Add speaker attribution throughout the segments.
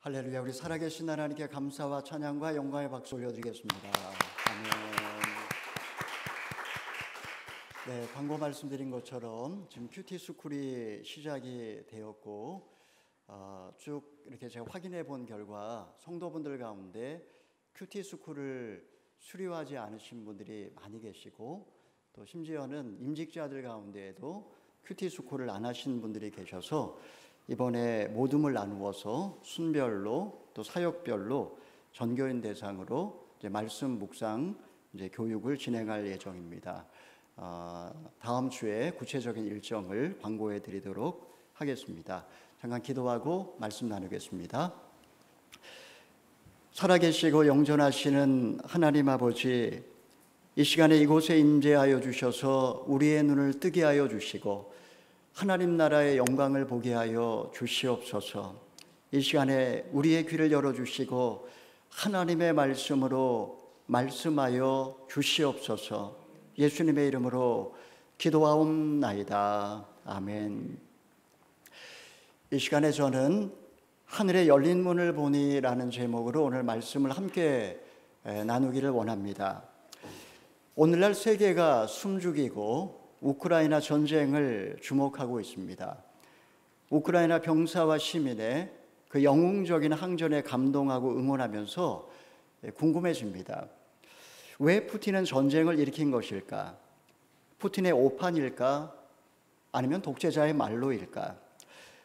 Speaker 1: 할렐루야. 우리 살아계신 하나님께 감사와 찬양과 영광의 박수 올려드리겠습니다. 아멘. 네, 광고 말씀드린 것처럼 지금 큐티 스쿨이 시작이 되었고 쭉 이렇게 제가 확인해 본 결과 성도분들 가운데 큐티 스쿨을 수료하지 않으신 분들이 많이 계시고, 또 심지어는 임직자들 가운데에도 큐티 스쿨을 안 하신 분들이 계셔서 이번에 모둠을 나누어서 순별로 또 사역별로 전교인 대상으로 이제 말씀 묵상 이제 교육을 진행할 예정입니다. 다음 주에 구체적인 일정을 광고해 드리도록 하겠습니다. 잠깐 기도하고 말씀 나누겠습니다. 살아계시고 영존하시는 하나님 아버지, 이 시간에 이곳에 임재하여 주셔서 우리의 눈을 뜨게 하여 주시고 하나님 나라의 영광을 보게 하여 주시옵소서. 이 시간에 우리의 귀를 열어주시고 하나님의 말씀으로 말씀하여 주시옵소서. 예수님의 이름으로 기도하옵나이다. 아멘. 이 시간에 저는 하늘의 열린 문을 보니라는 제목으로 오늘 말씀을 함께 나누기를 원합니다. 오늘날 세계가 숨죽이고 우크라이나 전쟁을 주목하고 있습니다. 우크라이나 병사와 시민의 그 영웅적인 항전에 감동하고 응원하면서 궁금해집니다. 왜 푸틴은 전쟁을 일으킨 것일까? 푸틴의 오판일까? 아니면 독재자의 말로일까?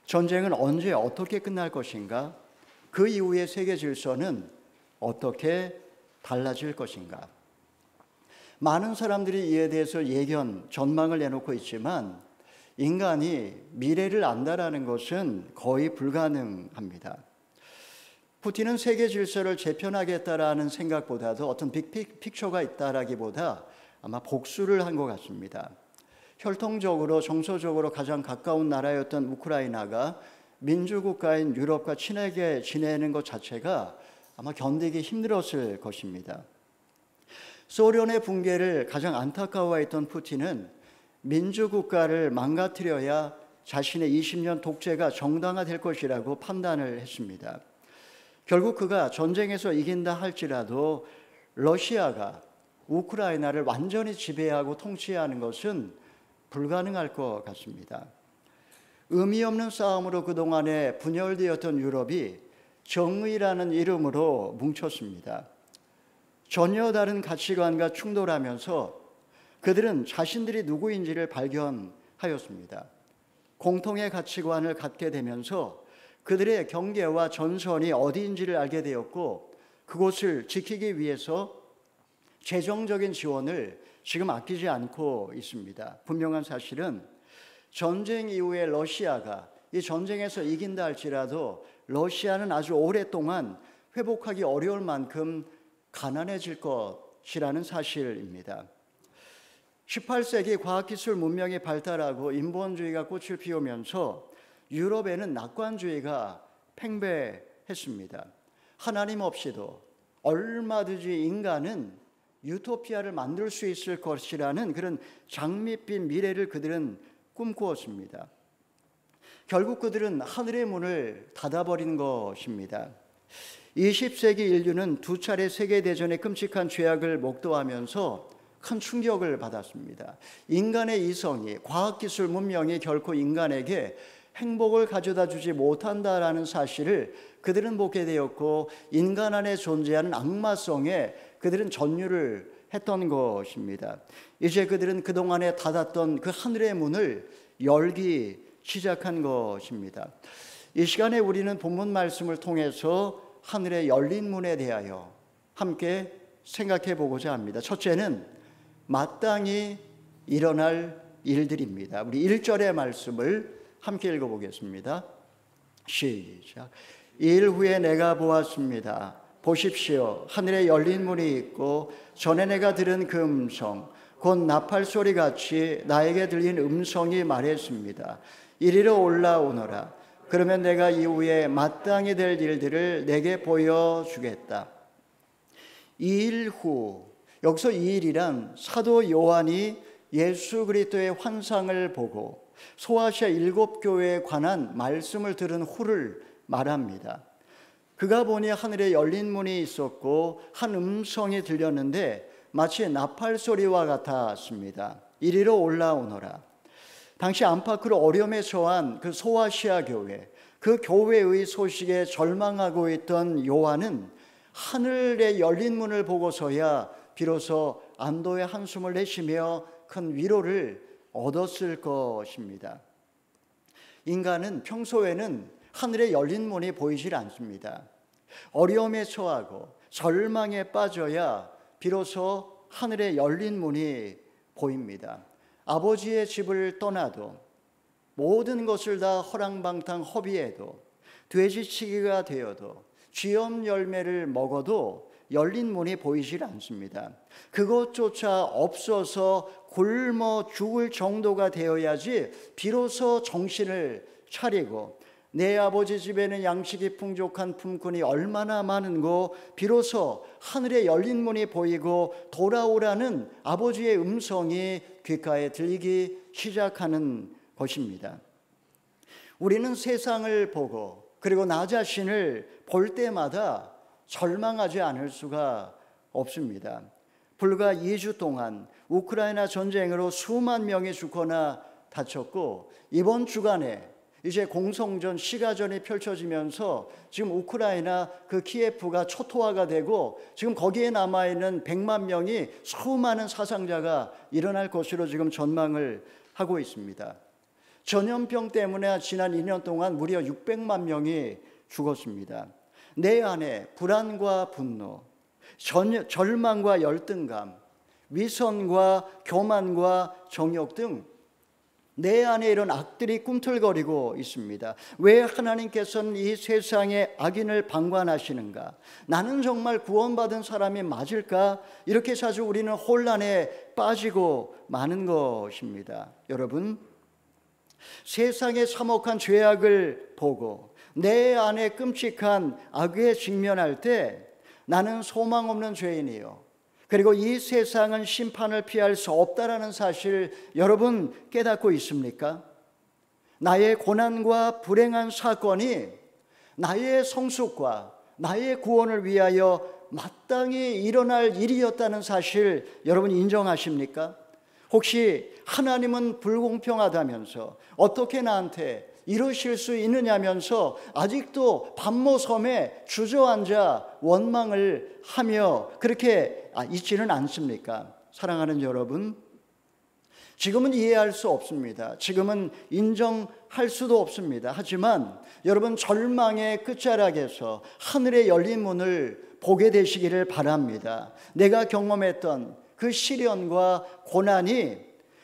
Speaker 1: 전쟁은 언제 어떻게 끝날 것인가? 그 이후의 세계 질서는 어떻게 달라질 것인가? 많은 사람들이 이에 대해서 예견, 전망을 내놓고 있지만 인간이 미래를 안다라는 것은 거의 불가능합니다. 푸틴은 세계 질서를 재편하겠다라는 생각보다도 어떤 빅픽처가 있다라기보다 아마 복수를 한 것 같습니다. 혈통적으로 정서적으로 가장 가까운 나라였던 우크라이나가 민주국가인 유럽과 친하게 지내는 것 자체가 아마 견디기 힘들었을 것입니다. 소련의 붕괴를 가장 안타까워했던 푸틴은 민주국가를 망가뜨려야 자신의 20년 독재가 정당화될 것이라고 판단을 했습니다. 결국 그가 전쟁에서 이긴다 할지라도 러시아가 우크라이나를 완전히 지배하고 통치하는 것은 불가능할 것 같습니다. 의미 없는 싸움으로 그동안에 분열되었던 유럽이 정의라는 이름으로 뭉쳤습니다. 전혀 다른 가치관과 충돌하면서 그들은 자신들이 누구인지를 발견하였습니다. 공통의 가치관을 갖게 되면서 그들의 경계와 전선이 어디인지를 알게 되었고, 그곳을 지키기 위해서 재정적인 지원을 지금 아끼지 않고 있습니다. 분명한 사실은 전쟁 이후에 러시아가 이 전쟁에서 이긴다 할지라도 러시아는 아주 오랫동안 회복하기 어려울 만큼 가난해질 것이라는 사실입니다. 18세기 과학기술 문명이 발달하고 인본주의가 꽃을 피우면서 유럽에는 낙관주의가 팽배했습니다. 하나님 없이도 얼마든지 인간은 유토피아를 만들 수 있을 것이라는 그런 장밋빛 미래를 그들은 꿈꾸었습니다. 결국 그들은 하늘의 문을 닫아버린 것입니다. 20세기 인류는 두 차례 세계대전의 끔찍한 죄악을 목도하면서 큰 충격을 받았습니다. 인간의 이성이, 과학기술 문명이 결코 인간에게 행복을 가져다 주지 못한다라는 사실을 그들은 보게 되었고, 인간 안에 존재하는 악마성에 그들은 전율을 했던 것입니다. 이제 그들은 그동안에 닫았던 그 하늘의 문을 열기 시작한 것입니다. 이 시간에 우리는 본문 말씀을 통해서 하늘의 열린 문에 대하여 함께 생각해 보고자 합니다. 첫째는 마땅히 일어날 일들입니다. 우리 1절의 말씀을 함께 읽어보겠습니다. 시작. 일 후에 내가 보았습니다. 보십시오. 하늘에 열린 문이 있고 전에 내가 들은 그 음성, 곧 나팔 소리같이 나에게 들린 음성이 말했습니다. 이리로 올라오너라. 그러면 내가 이후에 마땅히 될 일들을 내게 보여주겠다. 이 일 후, 여기서 이 일이란 사도 요한이 예수 그리스도의 환상을 보고 소아시아 7교회에 관한 말씀을 들은 후를 말합니다. 그가 보니 하늘에 열린 문이 있었고 한 음성이 들렸는데 마치 나팔 소리와 같았습니다. 이리로 올라오너라. 당시 안팎으로 어려움에 처한 그 소아시아 교회, 그 교회의 소식에 절망하고 있던 요한은 하늘에 열린 문을 보고서야 비로소 안도의 한숨을 내쉬며 큰 위로를 얻었을 것입니다. 인간은 평소에는 하늘에 열린 문이 보이질 않습니다. 어려움에 처하고 절망에 빠져야 비로소 하늘에 열린 문이 보입니다. 아버지의 집을 떠나도 모든 것을 다 허랑방탕 허비해도 돼지치기가 되어도 쥐염 열매를 먹어도 열린 문이 보이질 않습니다. 그것조차 없어서 굶어 죽을 정도가 되어야지 비로소 정신을 차리고 내 아버지 집에는 양식이 풍족한 품꾼이 얼마나 많은고 비로소 하늘에 열린 문이 보이고 돌아오라는 아버지의 음성이 귓가에 들리기 시작하는 것입니다. 우리는 세상을 보고 그리고 나 자신을 볼 때마다 절망하지 않을 수가 없습니다. 불과 2주 동안 우크라이나 전쟁으로 수만 명이 죽거나 다쳤고 이번 주간에 이제 공성전 시가전이 펼쳐지면서 지금 우크라이나 그 키예프가 초토화가 되고 지금 거기에 남아있는 100만 명이 수많은 사상자가 일어날 것으로 지금 전망을 하고 있습니다. 전염병 때문에 지난 2년 동안 무려 600만 명이 죽었습니다. 내 안에 불안과 분노, 절망과 열등감, 위선과 교만과 정욕 등 내 안에 이런 악들이 꿈틀거리고 있습니다. 왜 하나님께서는 이 세상의 악인을 방관하시는가? 나는 정말 구원받은 사람이 맞을까? 이렇게 자주 우리는 혼란에 빠지고 마는 것입니다. 여러분, 세상의 참혹한 죄악을 보고 내 안에 끔찍한 악에 직면할 때 나는 소망 없는 죄인이요, 그리고 이 세상은 심판을 피할 수 없다라는 사실 여러분 깨닫고 있습니까? 나의 고난과 불행한 사건이 나의 성숙과 나의 구원을 위하여 마땅히 일어날 일이었다는 사실 여러분 인정하십니까? 혹시 하나님은 불공평하다면서 어떻게 나한테 이러실 수 있느냐면서 아직도 밤모섬에 주저앉아 원망을 하며 그렇게 있지는 않습니까? 사랑하는 여러분, 지금은 이해할 수 없습니다. 지금은 인정할 수도 없습니다. 하지만 여러분, 절망의 끝자락에서 하늘의 열린 문을 보게 되시기를 바랍니다. 내가 경험했던 그 시련과 고난이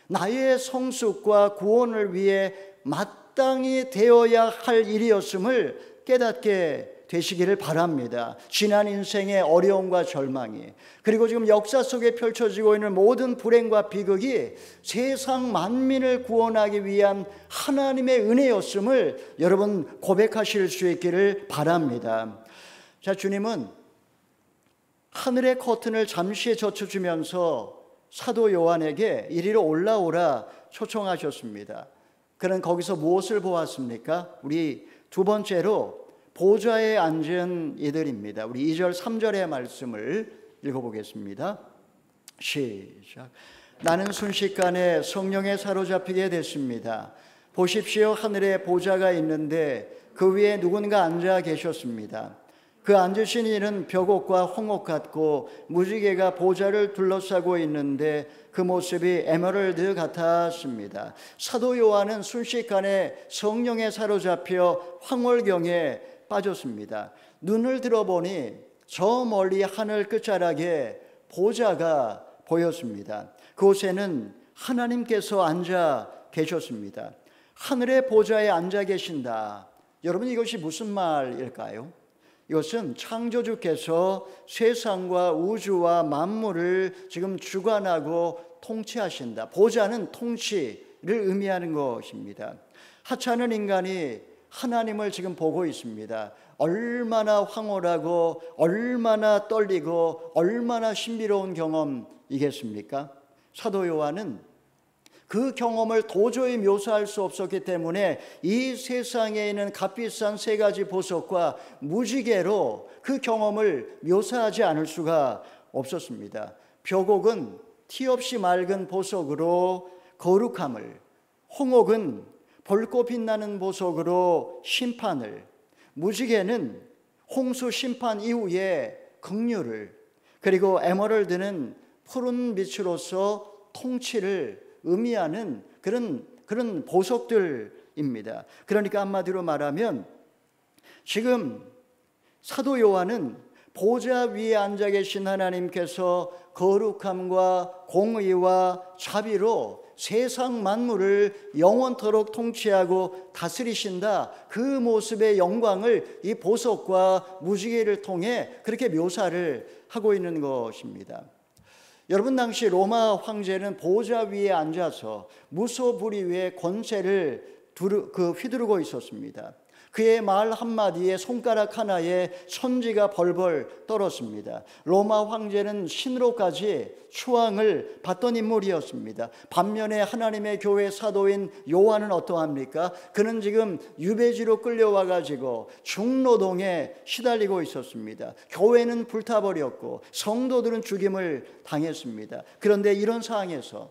Speaker 1: 나의 성숙과 구원을 위해 마땅히 되어야 할 일이었음을 깨닫게 되시기를 바랍니다. 지난 인생의 어려움과 절망이, 그리고 지금 역사 속에 펼쳐지고 있는 모든 불행과 비극이 세상 만민을 구원하기 위한 하나님의 은혜였음을 여러분 고백하실 수 있기를 바랍니다. 자, 주님은 하늘의 커튼을 잠시 젖혀주면서 사도 요한에게 이리로 올라오라 초청하셨습니다. 그는 거기서 무엇을 보았습니까? 우리 두 번째로 보좌에 앉은 이들입니다. 우리 2절 3절의 말씀을 읽어보겠습니다. 시작. 나는 순식간에 성령에 사로잡히게 됐습니다. 보십시오, 하늘에 보좌가 있는데 그 위에 누군가 앉아 계셨습니다. 그 앉으신 이는 벽옥과 홍옥 같고 무지개가 보좌를 둘러싸고 있는데 그 모습이 에메랄드 같았습니다. 사도 요한은 순식간에 성령에 사로잡혀 황홀경에 빠졌습니다. 눈을 들어보니 저 멀리 하늘 끝자락에 보좌가 보였습니다. 그곳에는 하나님께서 앉아 계셨습니다. 하늘의 보좌에 앉아 계신다. 여러분, 이것이 무슨 말일까요? 이것은 창조주께서 세상과 우주와 만물을 지금 주관하고 통치하신다. 보좌는 통치를 의미하는 것입니다. 하찮은 인간이 하나님을 지금 보고 있습니다. 얼마나 황홀하고 얼마나 떨리고 얼마나 신비로운 경험이겠습니까? 사도 요한은 그 경험을 도저히 묘사할 수 없었기 때문에 이 세상에 있는 값비싼 세 가지 보석과 무지개로 그 경험을 묘사하지 않을 수가 없었습니다. 벽옥은 티 없이 맑은 보석으로 거룩함을, 홍옥은 밝고 빛나는 보석으로 심판을, 무지개는 홍수 심판 이후에 긍휼을, 그리고 에메랄드는 푸른 빛으로서 통치를 의미하는 그런 보석들입니다. 그러니까 한마디로 말하면 지금 사도 요한은 보좌 위에 앉아 계신 하나님께서 거룩함과 공의와 자비로 세상 만물을 영원토록 통치하고 다스리신다, 그 모습의 영광을 이 보석과 무지개를 통해 그렇게 묘사를 하고 있는 것입니다. 여러분, 당시 로마 황제는 보좌 위에 앉아서 무소불위 위에 권세를 휘두르고 있었습니다. 그의 말 한마디에 손가락 하나에 천지가 벌벌 떨었습니다. 로마 황제는 신으로까지 추앙을 받던 인물이었습니다. 반면에 하나님의 교회 사도인 요한은 어떠합니까? 그는 지금 유배지로 끌려와 가지고 중노동에 시달리고 있었습니다. 교회는 불타버렸고 성도들은 죽임을 당했습니다. 그런데 이런 상황에서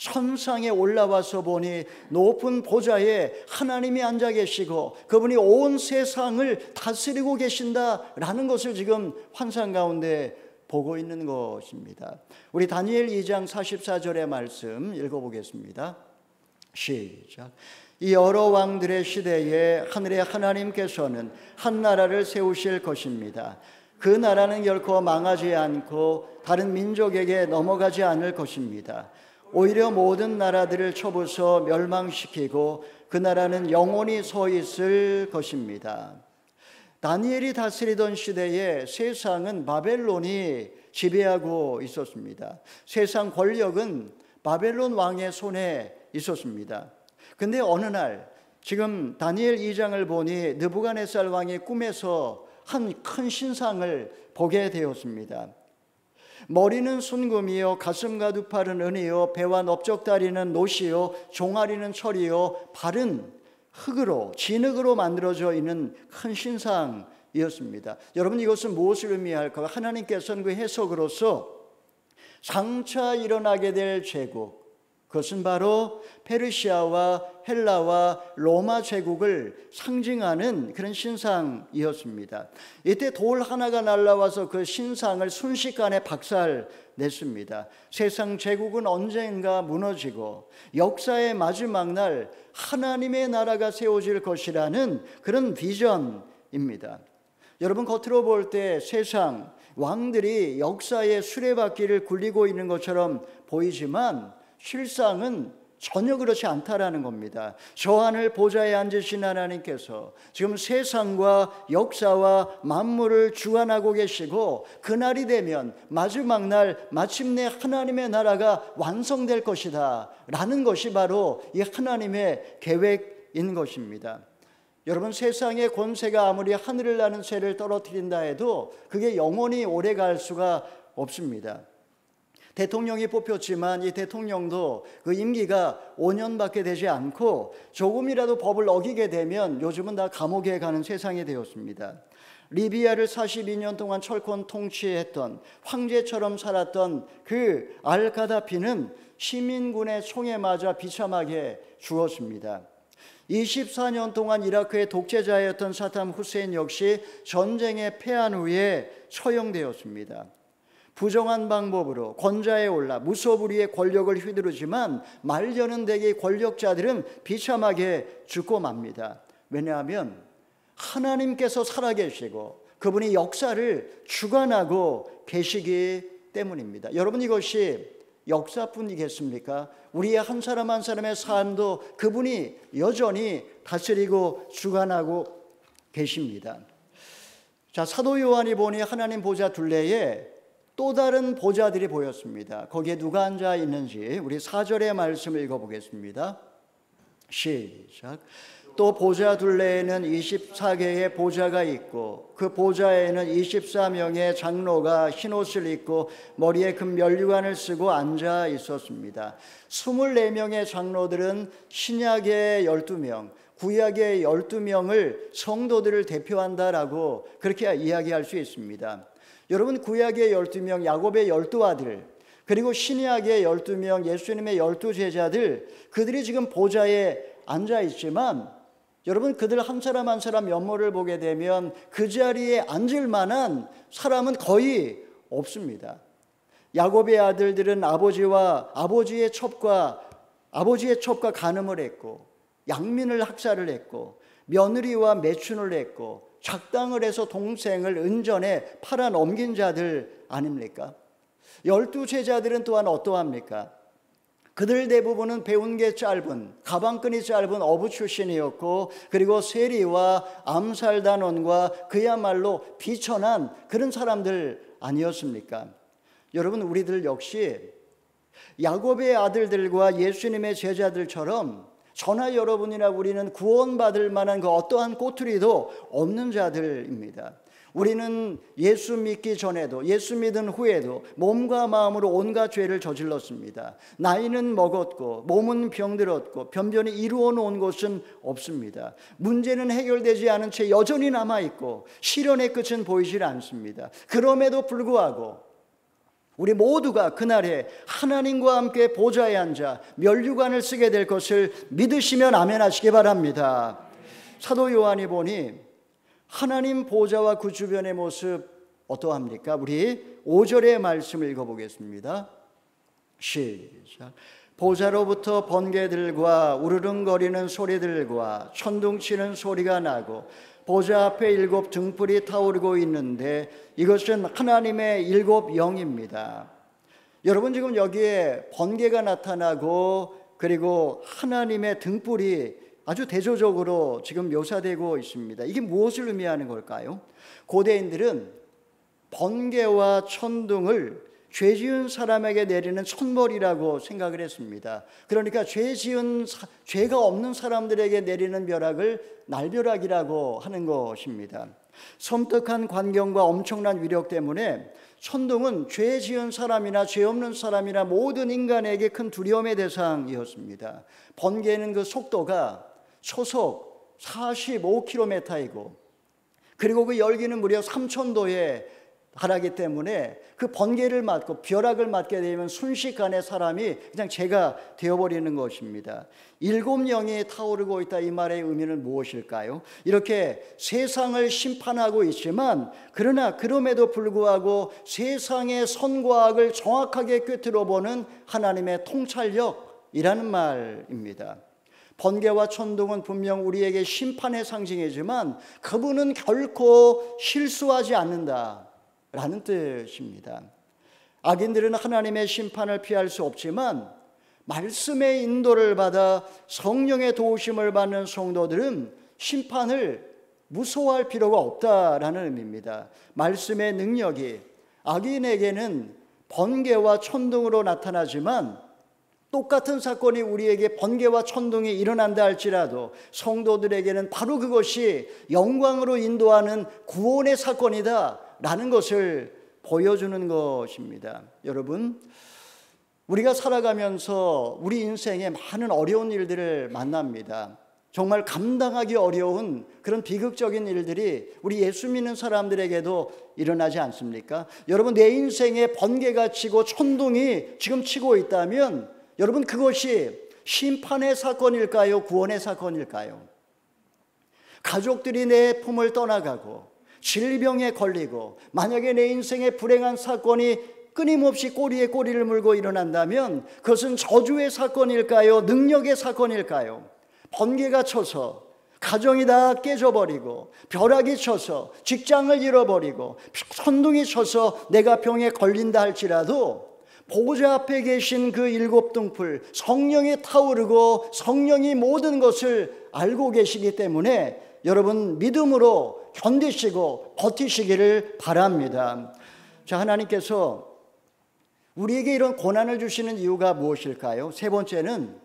Speaker 1: 천상에 올라와서 보니 높은 보좌에 하나님이 앉아 계시고 그분이 온 세상을 다스리고 계신다라는 것을 지금 환상 가운데 보고 있는 것입니다. 우리 다니엘 2장 44절의 말씀 읽어보겠습니다. 시작. 이 여러 왕들의 시대에 하늘의 하나님께서는 한 나라를 세우실 것입니다. 그 나라는 결코 망하지 않고 다른 민족에게 넘어가지 않을 것입니다. 오히려 모든 나라들을 쳐부숴 멸망시키고 그 나라는 영원히 서 있을 것입니다. 다니엘이 다스리던 시대에 세상은 바벨론이 지배하고 있었습니다. 세상 권력은 바벨론 왕의 손에 있었습니다. 근데 어느 날 지금 다니엘 2장을 보니 느부갓네살 왕이 꿈에서 한 큰 신상을 보게 되었습니다. 머리는 순금이요, 가슴과 두 팔은 은이요, 배와 넓적다리는 노시요, 종아리는 철이요, 발은 흙으로, 진흙으로 만들어져 있는 큰 신상이었습니다. 여러분, 이것은 무엇을 의미할까요? 하나님께서는 그 해석으로서 장차 일어나게 될 제국, 그것은 바로 페르시아와 헬라와 로마 제국을 상징하는 그런 신상이었습니다. 이때 돌 하나가 날아와서 그 신상을 순식간에 박살냈습니다. 세상 제국은 언젠가 무너지고 역사의 마지막 날 하나님의 나라가 세워질 것이라는 그런 비전입니다. 여러분, 겉으로 볼 때 세상 왕들이 역사의 수레바퀴를 굴리고 있는 것처럼 보이지만 실상은 전혀 그렇지 않다라는 겁니다. 저 하늘 보좌에 앉으신 하나님께서 지금 세상과 역사와 만물을 주관하고 계시고 그날이 되면 마지막 날 마침내 하나님의 나라가 완성될 것이다 라는 것이 바로 이 하나님의 계획인 것입니다. 여러분, 세상의 권세가 아무리 하늘을 나는 새를 떨어뜨린다 해도 그게 영원히 오래 갈 수가 없습니다. 대통령이 뽑혔지만 이 대통령도 그 임기가 5년밖에 되지 않고 조금이라도 법을 어기게 되면 요즘은 다 감옥에 가는 세상이 되었습니다. 리비아를 42년 동안 철권 통치했던 황제처럼 살았던 그 알가다피는 시민군의 총에 맞아 비참하게 죽었습니다. 24년 동안 이라크의 독재자였던 사담 후세인 역시 전쟁에 패한 후에 처형되었습니다. 부정한 방법으로 권좌에 올라 무소불위의 권력을 휘두르지만 말년은 대개 권력자들은 비참하게 죽고 맙니다. 왜냐하면 하나님께서 살아계시고 그분이 역사를 주관하고 계시기 때문입니다. 여러분, 이것이 역사뿐이겠습니까? 우리의 한 사람 한 사람의 삶도 그분이 여전히 다스리고 주관하고 계십니다. 자, 사도 요한이 보니 하나님 보좌 둘레에 또 다른 보좌들이 보였습니다. 거기에 누가 앉아 있는지 우리 4절의 말씀을 읽어보겠습니다. 시작. 또 보좌 둘레에는 24개의 보좌가 있고 그 보좌에는 24명의 장로가 흰옷을 입고 머리에 금 면류관을 쓰고 앉아 있었습니다. 24명의 장로들은 신약의 12명, 구약의 12명을 성도들을 대표한다라고 그렇게 이야기할 수 있습니다. 여러분, 구약의 12명, 야곱의 12아들, 그리고 신약의 12명, 예수님의 12제자들, 그들이 지금 보좌에 앉아 있지만 여러분, 그들 한 사람 한 사람 면모를 보게 되면 그 자리에 앉을 만한 사람은 거의 없습니다. 야곱의 아들들은 아버지의 첩과 간음을 했고 양민을 학살을 했고 며느리와 매춘을 했고 작당을 해서 동생을 은전에 팔아 넘긴 자들 아닙니까? 12제자들은 또한 어떠합니까? 그들 대부분은 배운 게 짧은, 가방끈이 짧은 어부 출신이었고 그리고 세리와 암살단원과 그야말로 비천한 그런 사람들 아니었습니까? 여러분, 우리들 역시 야곱의 아들들과 예수님의 제자들처럼 저나 여러분이나 우리는 구원받을 만한 그 어떠한 꼬투리도 없는 자들입니다. 우리는 예수 믿기 전에도 예수 믿은 후에도 몸과 마음으로 온갖 죄를 저질렀습니다. 나이는 먹었고 몸은 병들었고 변변히 이루어 놓은 것은 없습니다. 문제는 해결되지 않은 채 여전히 남아있고 시련의 끝은 보이질 않습니다. 그럼에도 불구하고 우리 모두가 그날에 하나님과 함께 보좌에 앉아 면류관을 쓰게 될 것을 믿으시면 아멘 하시기 바랍니다. 사도 요한이 보니 하나님 보좌와 그 주변의 모습 어떠합니까? 우리 5절의 말씀을 읽어보겠습니다. 시작. 보좌로부터 번개들과 우르릉거리는 소리들과 천둥치는 소리가 나고 보좌 앞에 7 등불이 타오르고 있는데 이것은 하나님의 7 영입니다. 여러분, 지금 여기에 번개가 나타나고 그리고 하나님의 등불이 아주 대조적으로 지금 묘사되고 있습니다. 이게 무엇을 의미하는 걸까요? 고대인들은 번개와 천둥을 죄 지은 사람에게 내리는 천벌이라고 생각을 했습니다. 그러니까 죄가 없는 사람들에게 내리는 벼락을 날벼락이라고 하는 것입니다. 섬뜩한 광경과 엄청난 위력 때문에 천둥은 죄 지은 사람이나 죄 없는 사람이나 모든 인간에게 큰 두려움의 대상이었습니다. 번개는 그 속도가 초속 45km이고 그리고 그 열기는 무려 3000도에 달하기 때문에 그 번개를 맞고 벼락을 맞게 되면 순식간에 사람이 그냥 죄가 되어버리는 것입니다. 7 영이 타오르고 있다, 이 말의 의미는 무엇일까요? 이렇게 세상을 심판하고 있지만 그러나 그럼에도 불구하고 세상의 선과 악을 정확하게 꿰뚫어 보는 하나님의 통찰력이라는 말입니다. 번개와 천둥은 분명 우리에게 심판의 상징이지만 그분은 결코 실수하지 않는다 라는 뜻입니다. 악인들은 하나님의 심판을 피할 수 없지만 말씀의 인도를 받아 성령의 도우심을 받는 성도들은 심판을 무서워할 필요가 없다라는 의미입니다. 말씀의 능력이 악인에게는 번개와 천둥으로 나타나지만 똑같은 사건이 우리에게 번개와 천둥이 일어난다 할지라도 성도들에게는 바로 그것이 영광으로 인도하는 구원의 사건이다 라는 것을 보여주는 것입니다. 여러분, 우리가 살아가면서 우리 인생에 많은 어려운 일들을 만납니다. 정말 감당하기 어려운 그런 비극적인 일들이 우리 예수 믿는 사람들에게도 일어나지 않습니까? 여러분, 내 인생에 번개가 치고 천둥이 지금 치고 있다면 여러분, 그것이 심판의 사건일까요? 구원의 사건일까요? 가족들이 내 품을 떠나가고 질병에 걸리고 만약에 내 인생에 불행한 사건이 끊임없이 꼬리에 꼬리를 물고 일어난다면 그것은 저주의 사건일까요? 능력의 사건일까요? 번개가 쳐서 가정이 다 깨져버리고 벼락이 쳐서 직장을 잃어버리고 천둥이 쳐서 내가 병에 걸린다 할지라도 보좌 앞에 계신 그 7 등불, 성령이 타오르고 성령이 모든 것을 알고 계시기 때문에 여러분 믿음으로 견디시고 버티시기를 바랍니다. 자, 하나님께서 우리에게 이런 고난을 주시는 이유가 무엇일까요? 세 번째는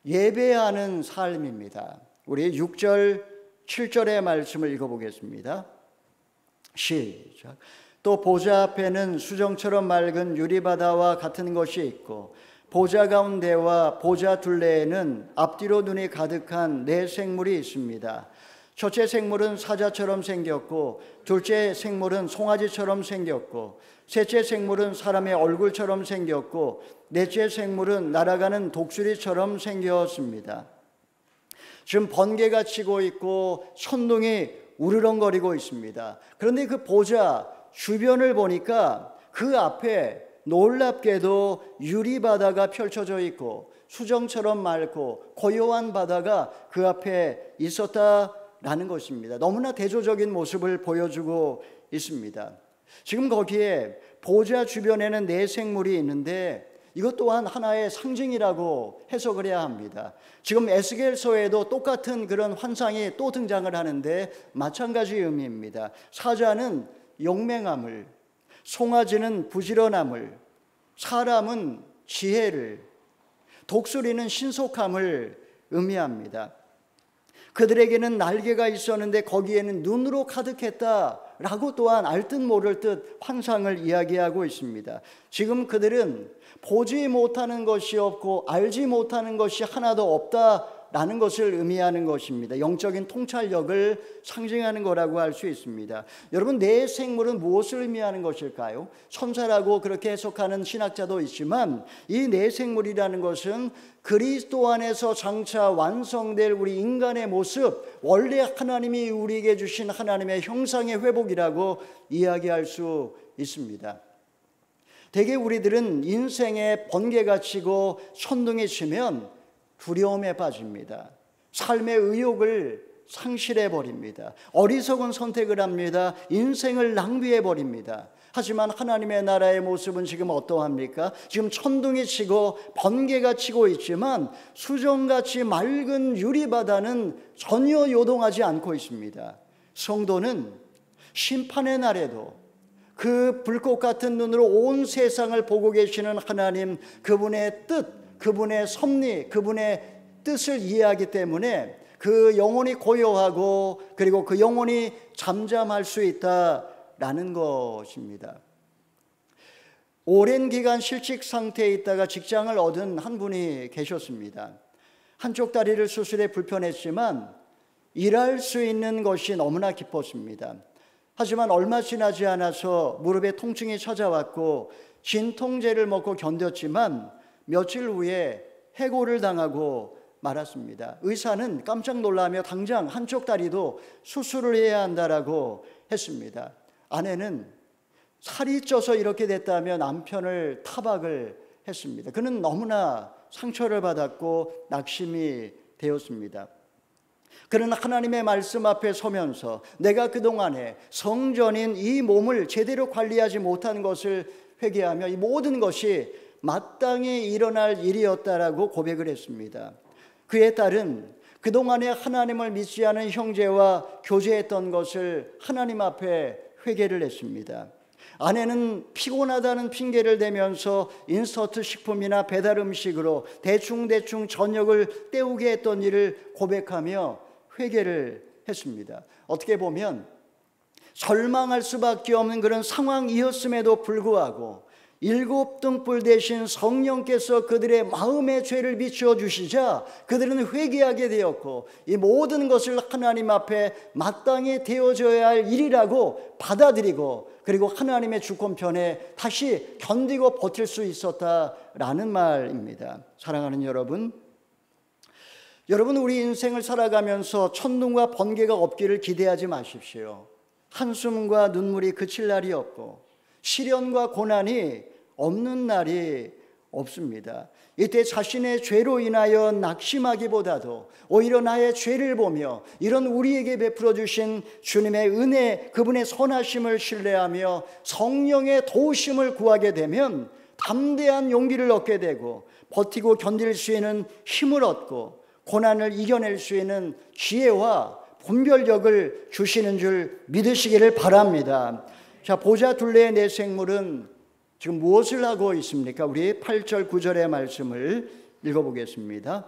Speaker 1: 예배하는 삶입니다. 우리 6절, 7절의 말씀을 읽어보겠습니다. 시작. 또 보좌 앞에는 수정처럼 맑은 유리바다와 같은 것이 있고 보좌 가운데와 보좌 둘레에는 앞뒤로 눈이 가득한 네 생물이 있습니다. 첫째 생물은 사자처럼 생겼고 둘째 생물은 송아지처럼 생겼고 셋째 생물은 사람의 얼굴처럼 생겼고 넷째 생물은 날아가는 독수리처럼 생겼습니다. 지금 번개가 치고 있고 천둥이 우르렁거리고 있습니다. 그런데 그 보좌 주변을 보니까 그 앞에 놀랍게도 유리바다가 펼쳐져 있고 수정처럼 맑고 고요한 바다가 그 앞에 있었다라는 것입니다. 너무나 대조적인 모습을 보여주고 있습니다. 지금 거기에 보좌 주변에는 네 생물이 있는데 이것 또한 하나의 상징이라고 해석을 해야 합니다. 지금 에스겔서에도 똑같은 그런 환상이 또 등장을 하는데 마찬가지 의미입니다. 사자는 용맹함을, 송아지는 부지런함을, 사람은 지혜를, 독수리는 신속함을 의미합니다. 그들에게는 날개가 있었는데 거기에는 눈으로 가득했다라고 또한 알듯 모를 듯 환상을 이야기하고 있습니다. 지금 그들은 보지 못하는 것이 없고 알지 못하는 것이 하나도 없다라는 것을 의미하는 것입니다. 영적인 통찰력을 상징하는 거라고 할 수 있습니다. 여러분, 네 생물은 무엇을 의미하는 것일까요? 천사라고 그렇게 해석하는 신학자도 있지만 이 네 생물이라는 것은 그리스도 안에서 장차 완성될 우리 인간의 모습, 원래 하나님이 우리에게 주신 하나님의 형상의 회복이라고 이야기할 수 있습니다. 대개 우리들은 인생에 번개가 치고 천둥이 치면 두려움에 빠집니다. 삶의 의욕을 상실해버립니다. 어리석은 선택을 합니다. 인생을 낭비해버립니다. 하지만 하나님의 나라의 모습은 지금 어떠합니까? 지금 천둥이 치고 번개가 치고 있지만 수정같이 맑은 유리바다는 전혀 요동하지 않고 있습니다. 성도는 심판의 날에도 그 불꽃 같은 눈으로 온 세상을 보고 계시는 하나님, 그분의 뜻, 그분의 섭리, 그분의 뜻을 이해하기 때문에 그 영혼이 고요하고 그리고 그 영혼이 잠잠할 수 있다라는 것입니다. 오랜 기간 실직 상태에 있다가 직장을 얻은 한 분이 계셨습니다. 한쪽 다리를 수술해 불편했지만 일할 수 있는 것이 너무나 기뻤습니다. 하지만 얼마 지나지 않아서 무릎에 통증이 찾아왔고 진통제를 먹고 견뎠지만 며칠 후에 해고를 당하고 말았습니다. 의사는 깜짝 놀라며 당장 한쪽 다리도 수술을 해야 한다라고 했습니다. 아내는 살이 쪄서 이렇게 됐다며 남편을 타박을 했습니다. 그는 너무나 상처를 받았고 낙심이 되었습니다. 그는 하나님의 말씀 앞에 서면서 내가 그동안에 성전인 이 몸을 제대로 관리하지 못한 것을 회개하며 이 모든 것이 마땅히 일어날 일이었다라고 고백을 했습니다. 그의 딸은 그동안에 하나님을 믿지 않은 형제와 교제했던 것을 하나님 앞에 회개를 했습니다. 아내는 피곤하다는 핑계를 대면서 인스턴트 식품이나 배달 음식으로 대충 저녁을 때우게 했던 일을 고백하며 회개를 했습니다. 어떻게 보면 절망할 수밖에 없는 그런 상황이었음에도 불구하고 7 등불 대신 성령께서 그들의 마음의 죄를 비추어주시자 그들은 회개하게 되었고 이 모든 것을 하나님 앞에 마땅히 되어져야 할 일이라고 받아들이고 그리고 하나님의 주권편에 다시 견디고 버틸 수 있었다라는 말입니다. 사랑하는 여러분, 우리 인생을 살아가면서 천둥과 번개가 없기를 기대하지 마십시오. 한숨과 눈물이 그칠 날이 없고 시련과 고난이 없는 날이 없습니다. 이때 자신의 죄로 인하여 낙심하기보다도 오히려 나의 죄를 보며 이런 우리에게 베풀어 주신 주님의 은혜, 그분의 선하심을 신뢰하며 성령의 도우심을 구하게 되면 담대한 용기를 얻게 되고 버티고 견딜 수 있는 힘을 얻고 고난을 이겨낼 수 있는 지혜와 분별력을 주시는 줄 믿으시기를 바랍니다. 자, 보좌 둘레의 네 생물은 지금 무엇을 하고 있습니까? 우리 8절 9절의 말씀을 읽어보겠습니다.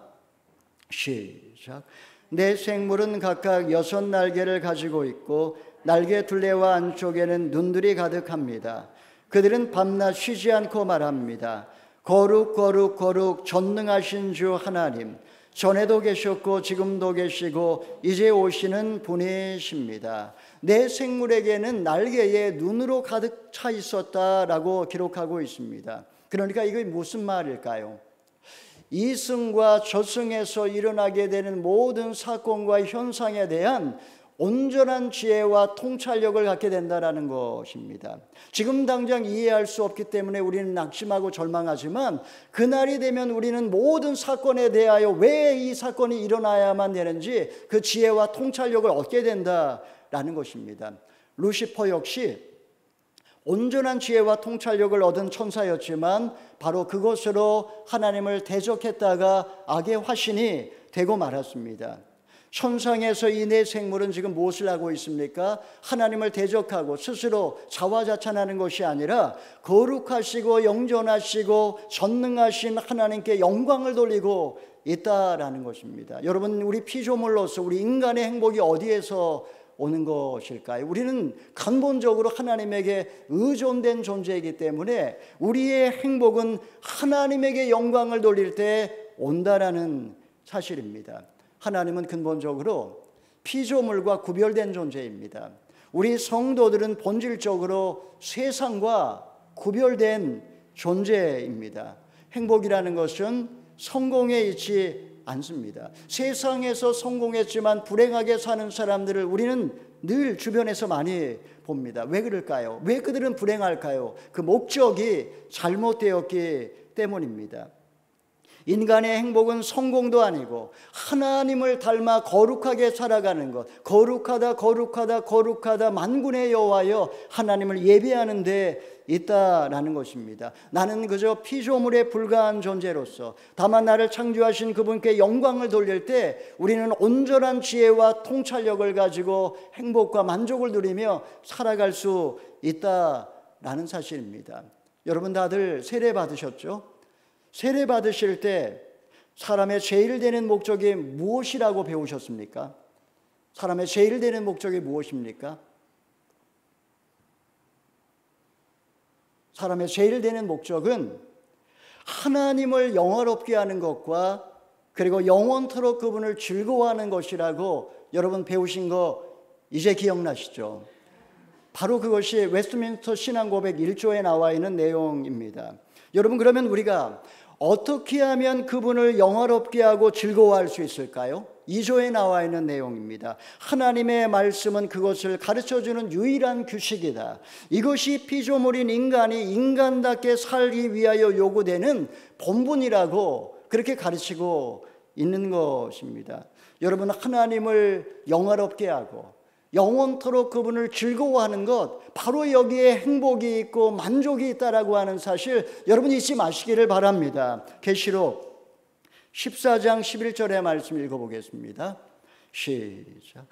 Speaker 1: 시작. 네 생물은 각각 6날개를 가지고 있고 날개 둘레와 안쪽에는 눈들이 가득합니다. 그들은 밤낮 쉬지 않고 말합니다. 거룩 거룩 거룩 전능하신 주 하나님, 전에도 계셨고 지금도 계시고 이제 오시는 분이십니다. 네 생물에게는 날개에 눈으로 가득 차 있었다라고 기록하고 있습니다. 그러니까 이게 무슨 말일까요? 이승과 저승에서 일어나게 되는 모든 사건과 현상에 대한 온전한 지혜와 통찰력을 갖게 된다는 것입니다. 지금 당장 이해할 수 없기 때문에 우리는 낙심하고 절망하지만 그날이 되면 우리는 모든 사건에 대하여 왜 이 사건이 일어나야만 되는지 그 지혜와 통찰력을 얻게 된다라는 것입니다. 루시퍼 역시 온전한 지혜와 통찰력을 얻은 천사였지만 바로 그것으로 하나님을 대적했다가 악의 화신이 되고 말았습니다. 천상에서 이 네 생물은 지금 무엇을 하고 있습니까? 하나님을 대적하고 스스로 자화자찬하는 것이 아니라 거룩하시고 영존하시고 전능하신 하나님께 영광을 돌리고 있다라는 것입니다. 여러분, 우리 피조물로서 우리 인간의 행복이 어디에서 오는 것일까요? 우리는 근본적으로 하나님에게 의존된 존재이기 때문에 우리의 행복은 하나님에게 영광을 돌릴 때 온다라는 사실입니다. 하나님은 근본적으로 피조물과 구별된 존재입니다. 우리 성도들은 본질적으로 세상과 구별된 존재입니다. 행복이라는 것은 성공에 있지 않습니다. 세상에서 성공했지만 불행하게 사는 사람들을 우리는 늘 주변에서 많이 봅니다. 왜 그럴까요? 왜 그들은 불행할까요? 그 목적이 잘못되었기 때문입니다. 인간의 행복은 성공도 아니고 하나님을 닮아 거룩하게 살아가는 것, 거룩하다 거룩하다 거룩하다 만군의 여호와여 하나님을 예배하는 데 있다라는 것입니다. 나는 그저 피조물에 불과한 존재로서 다만 나를 창조하신 그분께 영광을 돌릴 때 우리는 온전한 지혜와 통찰력을 가지고 행복과 만족을 누리며 살아갈 수 있다라는 사실입니다. 여러분 다들 세례 받으셨죠? 세례 받으실 때 사람의 제일 되는 목적이 무엇이라고 배우셨습니까? 사람의 제일 되는 목적이 무엇입니까? 사람의 제일 되는 목적은 하나님을 영화롭게 하는 것과 그리고 영원토록 그분을 즐거워하는 것이라고 여러분 배우신 거 이제 기억나시죠? 바로 그것이 웨스트민스터 신앙고백 1조에 나와 있는 내용입니다. 여러분, 그러면 우리가 어떻게 하면 그분을 영화롭게 하고 즐거워할 수 있을까요? 2조에 나와 있는 내용입니다. 하나님의 말씀은 그것을 가르쳐주는 유일한 규칙이다. 이것이 피조물인 인간이 인간답게 살기 위하여 요구되는 본분이라고 그렇게 가르치고 있는 것입니다. 여러분, 하나님을 영화롭게 하고 영원토록 그분을 즐거워하는 것, 바로 여기에 행복이 있고 만족이 있다라고 하는 사실 여러분 잊지 마시기를 바랍니다. 계시록 14장 11절의 말씀 읽어보겠습니다. 시작.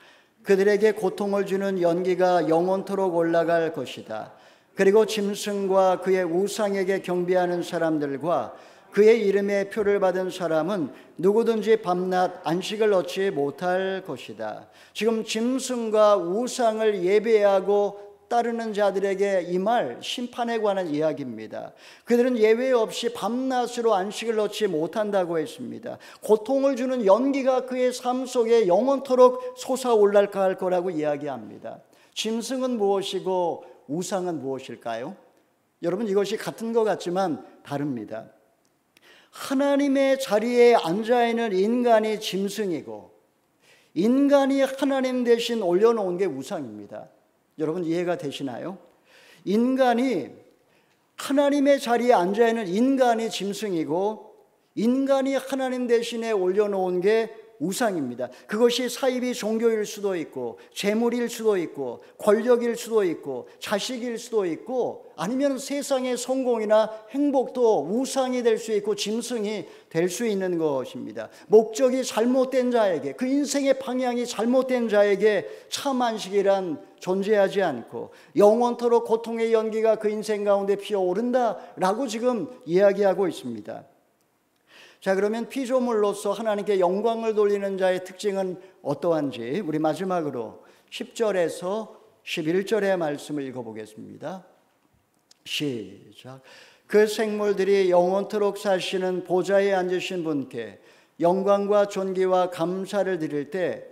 Speaker 1: 그들에게 고통을 주는 연기가 영원토록 올라갈 것이다. 그리고 짐승과 그의 우상에게 경배하는 사람들과 그의 이름에 표를 받은 사람은 누구든지 밤낮 안식을 얻지 못할 것이다. 지금 짐승과 우상을 예배하고 따르는 자들에게 이 말 심판에 관한 이야기입니다. 그들은 예외 없이 밤낮으로 안식을 얻지 못한다고 했습니다. 고통을 주는 연기가 그의 삶 속에 영원토록 솟아올랄 거라고 이야기합니다. 짐승은 무엇이고 우상은 무엇일까요? 여러분, 이것이 같은 것 같지만 다릅니다. 하나님의 자리에 앉아있는 인간이 짐승이고 인간이 하나님 대신 올려놓은 게 우상입니다. 여러분 이해가 되시나요? 인간이 하나님의 자리에 앉아있는 인간이 짐승이고 인간이 하나님 대신에 올려놓은 게 우상입니다. 그것이 사이비 종교일 수도 있고 재물일 수도 있고 권력일 수도 있고 자식일 수도 있고 아니면 세상의 성공이나 행복도 우상이 될 수 있고 짐승이 될 수 있는 것입니다. 목적이 잘못된 자에게, 그 인생의 방향이 잘못된 자에게 참 안식이란 존재하지 않고 영원토록 고통의 연기가 그 인생 가운데 피어오른다라고 지금 이야기하고 있습니다. 자, 그러면 피조물로서 하나님께 영광을 돌리는 자의 특징은 어떠한지 우리 마지막으로 10절에서 11절의 말씀을 읽어보겠습니다. 시작. 그 생물들이 영원토록 사시는 보좌에 앉으신 분께 영광과 존귀와 감사를 드릴 때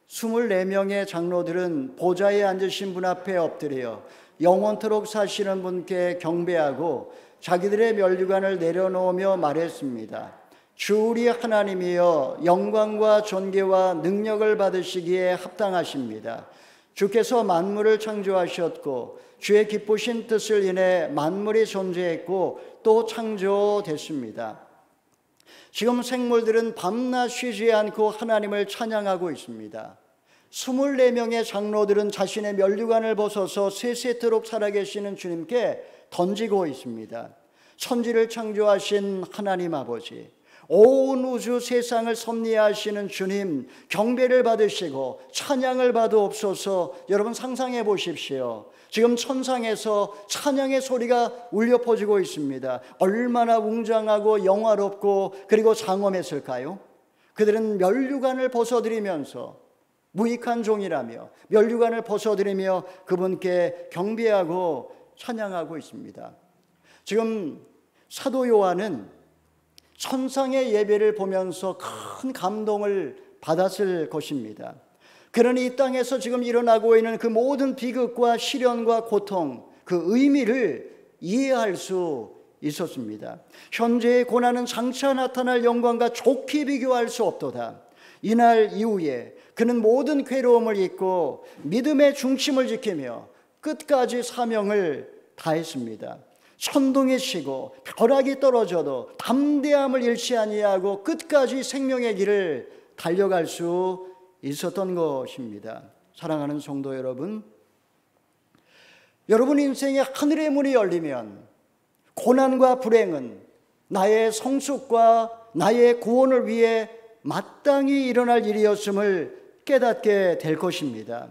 Speaker 1: 24명의 장로들은 보좌에 앉으신 분 앞에 엎드려 영원토록 사시는 분께 경배하고 자기들의 면류관을 내려놓으며 말했습니다. 주 우리 하나님이여, 영광과 존귀와 능력을 받으시기에 합당하십니다. 주께서 만물을 창조하셨고 주의 기쁘신 뜻을 인해 만물이 존재했고 또 창조됐습니다. 지금 생물들은 밤낮 쉬지 않고 하나님을 찬양하고 있습니다. 24명의 장로들은 자신의 면류관을 벗어서 세세토록 살아계시는 주님께 던지고 있습니다. 천지를 창조하신 하나님 아버지, 온 우주 세상을 섭리하시는 주님, 경배를 받으시고 찬양을 받으옵소서. 여러분 상상해 보십시오. 지금 천상에서 찬양의 소리가 울려 퍼지고 있습니다. 얼마나 웅장하고 영화롭고 그리고 장엄했을까요? 그들은 면류관을 벗어드리면서, 무익한 종이라며 면류관을 벗어드리며 그분께 경배하고 찬양하고 있습니다. 지금 사도 요한은 천상의 예배를 보면서 큰 감동을 받았을 것입니다. 그러니 이 땅에서 지금 일어나고 있는 그 모든 비극과 시련과 고통, 그 의미를 이해할 수 있었습니다. 현재의 고난은 장차 나타날 영광과 좋게 비교할 수 없도다. 이날 이후에 그는 모든 괴로움을 잊고 믿음의 중심을 지키며 끝까지 사명을 다했습니다. 천둥이 치고 벼락이 떨어져도 담대함을 잃지 아니하고 끝까지 생명의 길을 달려갈 수 있었던 것입니다. 사랑하는 성도 여러분, 여러분 인생에 하늘의 문이 열리면 고난과 불행은 나의 성숙과 나의 구원을 위해 마땅히 일어날 일이었음을 깨닫게 될 것입니다.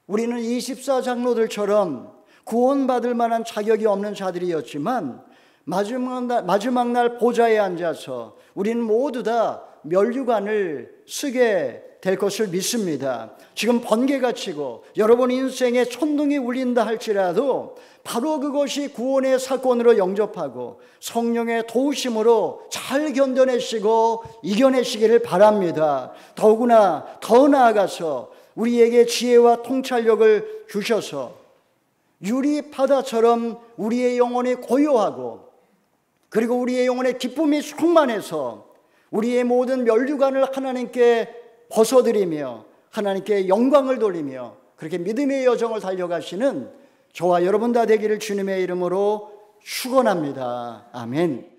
Speaker 1: 우리는 24장로들처럼 구원받을 만한 자격이 없는 자들이었지만 마지막 날 보좌에 앉아서 우리는 모두 다 면류관을 쓰게 될 것을 믿습니다. 지금 번개가 치고 여러분 인생에 천둥이 울린다 할지라도 바로 그것이 구원의 사건으로 영접하고 성령의 도우심으로 잘 견뎌내시고 이겨내시기를 바랍니다. 더구나 더 나아가서 우리에게 지혜와 통찰력을 주셔서 유리바다처럼 우리의 영혼이 고요하고 그리고 우리의 영혼의 기쁨이 충만해서 우리의 모든 면류관을 하나님께 벗어드리며 하나님께 영광을 돌리며 그렇게 믿음의 여정을 달려가시는 저와 여러분 다 되기를 주님의 이름으로 축원합니다. 아멘.